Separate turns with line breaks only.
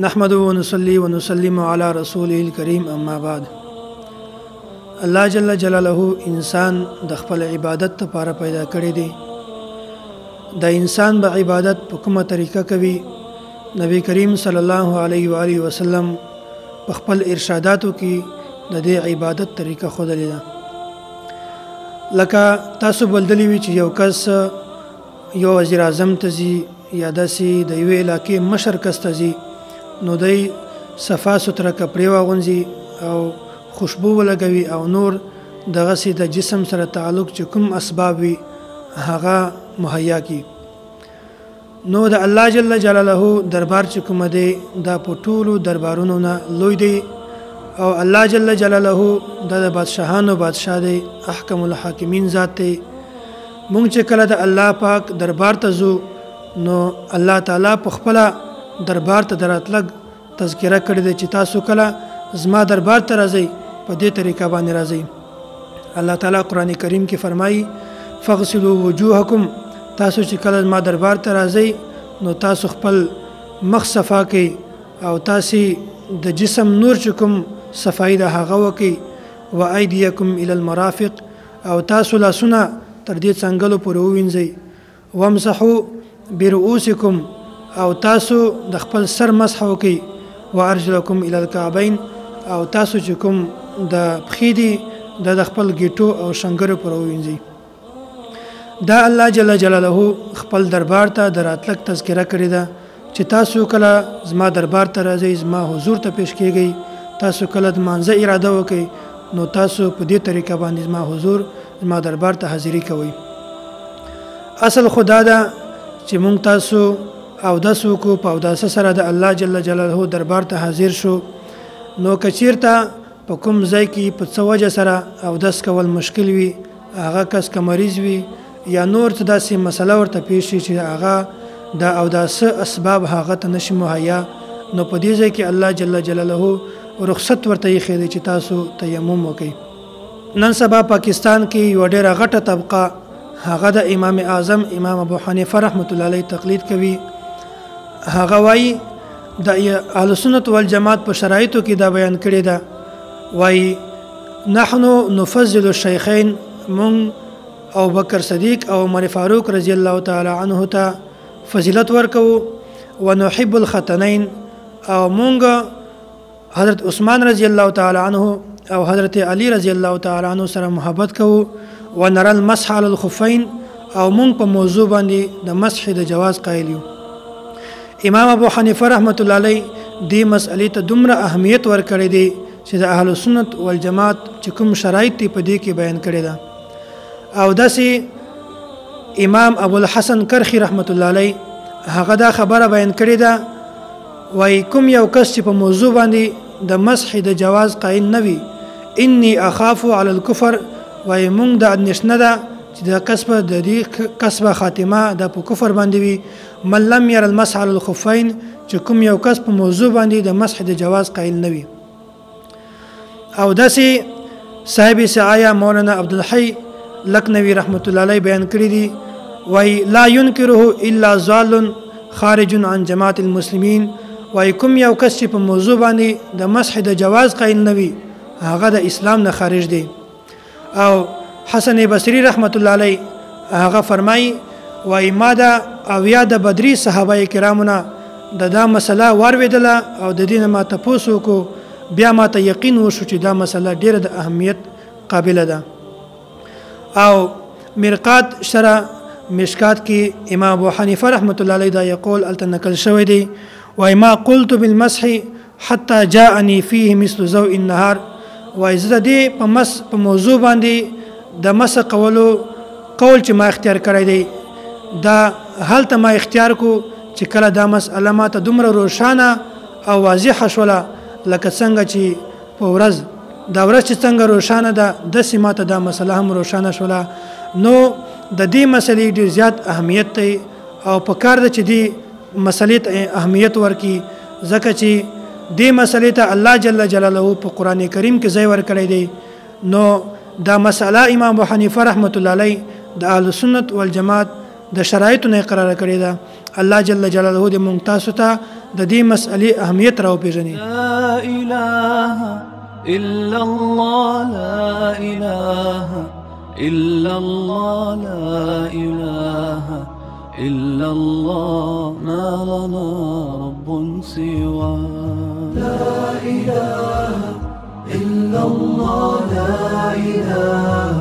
نحمد ونصلي ونسلم على رسوله الكريم اما بعد. الله جل جلاله انسان د خپل عبادت لپاره پیدا کړی دی. د انسان به عبادت په کومه طریقه کوي نبی کریم صلی الله علیه و آله وسلم په خپل ارشاداتو کې د دې عبادت طریقه ښودلې ده. لکه تاسو بلدلی وی چې یو کس یو وزیر اعظم ته ځي یا داسې د یوې علاقې مشر کس ته ځي، نو دی صفا سوتره کپړې واغوندي او خوشبو ولګوي او نور دغسې د جسم سره تعلق چې کوم اسباب وي هغه مهیا کی. نو د الله جل جلاله دربار چې کوم دی دا په ټولو دربارونو نه لوی دی او الله جل جلاله د بادشاهانو بادشاه دی، احکم الحاکمین ذات دی. مونږ چې کله د الله پاک دربار ته ځو نو الله تعالی په خپل دربار ته دراتلګ تذکره کړی دی چې تاسو کله زما دربار ته راځئ په دې طریقه باندې راځئ. الله تعالی قرآن کریم کې فرمایي فغسلوا وجوهکم، تاسو چې کله زما دربار ته راځئ نو تاسو خپل مخ صفا کړئ او تاسو د جسم نور چې کوم صفای د هغه وکړئ، و ایدیکم الی المرافق، او تاسو لاسونه تر دې څنګلو پورې ووینځئ، وامسحوا برؤوسکم، او تاسو د خپل سر مسح وکړئ، وارجلکم الی الکعبین، او تاسو چې کوم د پښې دي د خپل ګیټو او شنګرو پورې ووینځئ. دا الله جل جلاله خپل دربار ته دراتلک تذکره کړی ده چې تاسو کله زما دربار ته راځئ، زما حضور ته پیش کیږئ، تاسو کله د مانځه اراده وکئ نو تاسو په دې طریقه باندې زما حضور زما دربار ته حاضری کوئ. اصل خدا ده چې مونږ تاسو اودس وکړو، په اوداسه سره د الله جل جلاله دربار ته حاضر شو. نو کچیرته په کوم ځای کې په څه وجه سره اودس کول مشکل وي، هغه کس که مریض وي یا نور څه داسې مسله ورته پیښ شي چې هغه د اوداسه اسباب هغه ته نشي مهیا، نو په دې ځای کې الله جل جلاله رخصت ورته یې دی چې تاسو تیمم وکړئ. نن سبا پاکستان کې یو ډېره غټه طبقه هغه د امام اعظم امام ابو حنیفه رحمت الله علیه تقلید کوي. هغه وایي د اهل سنت والجماعت په شرایطو کې دا بیان کړی ده، وایي نحنو نفضل الشیخین، مونږ او بکر صدیق او عمر فاروق رضی الله تعالی عنه ته فضیلت ورکو، ونحب الختنین، او مونږ حضرت عثمان رضی الله تعالی عنه او حضرت علی رضی الله تعالی عنه سره محبت کوو، ونرى المسح على الخفین، او مونږ په موضوع باندې د مسح د جواز قایل یو. امام ابو حنیفه رحمت الله علیه دې مسئلې ته دومره اهمیت ورکړی دی چې د اهل سنت والجماعت چې کوم شرایط دی په دې کې بیان کړی ده. او داسې امام ابو الحسن کرخی رحمت الله علیه هغه دا خبره بیان کړی ده، وای کوم یو کس چې په موضوع باندې د مسح د جواز قائل نه وي، انی اخاف علی الکفر، وای مونږ د اندېښنه ده چې د دې کسبه خاتمه د په کفر باندې وي. من لم ير المسح على الخفين، چې کوم یو کس په موضوع باندې د مسح د جواز قائل نه وي. او داسې صاحب سعایا مولانا عبدالحی لکنوی رحمت الله علیه بیان کړی دي، وای لا ينکره الا ضال خارج عن جماعت المسلمین، وای کوم یو کس چې په موضوع باندې د مسح د جواز قائل نه وي هغه د اسلام نه خارج دی. او حسن بصری رحمت الله علیه هغه فرمایي وای ما دا اویا د بدری صحابه کرامونه دا مسله وارویدله او د دې ما تاسو کو بیا ما ته یقین وشو چې دا مسله ډیره د اهمیت قابله ده. او مرقات شرع مشکات کې امام ابو حنیفه رحمت الله علیه دا یقول التنقل شوی دی، وای ما قلت بالمسح حتى جاءني فيه مثل ضوء النهار، وای زه دې په موضوع باندې د مسح قول چې ما اختیار کړی دی دا هلته ما اختیار کو چې کله دا مسئله ما ته دومره روښانه او واضحه شوله لکه څنګه چې په ورځ دا ورځ چې څنګه روښانه ده داسې ما ته دا مسله هم روښانه شوله. نو د دې مسلې ډېر زیات اهمیت دی او په کار ده چې دې مسلې ته اهمیت ورکړي، ځکه چې دې مسلې ته الله جل جلاله په قرآن کریم کې ځای ورکړی دی. نو دا مسله امام ابو حنیفه رحمت الله علیه د اهل سنت والجماعت د شرایطو نه قرار کړی ده. الله جل جلاله دې مونږ تاسو ته د دې مسئلې اهمیت راو پیژني.
لا اله الا الله لا اله الا الله لا اله الا الله ما لنا رب سوى لا اله الا الله لا اله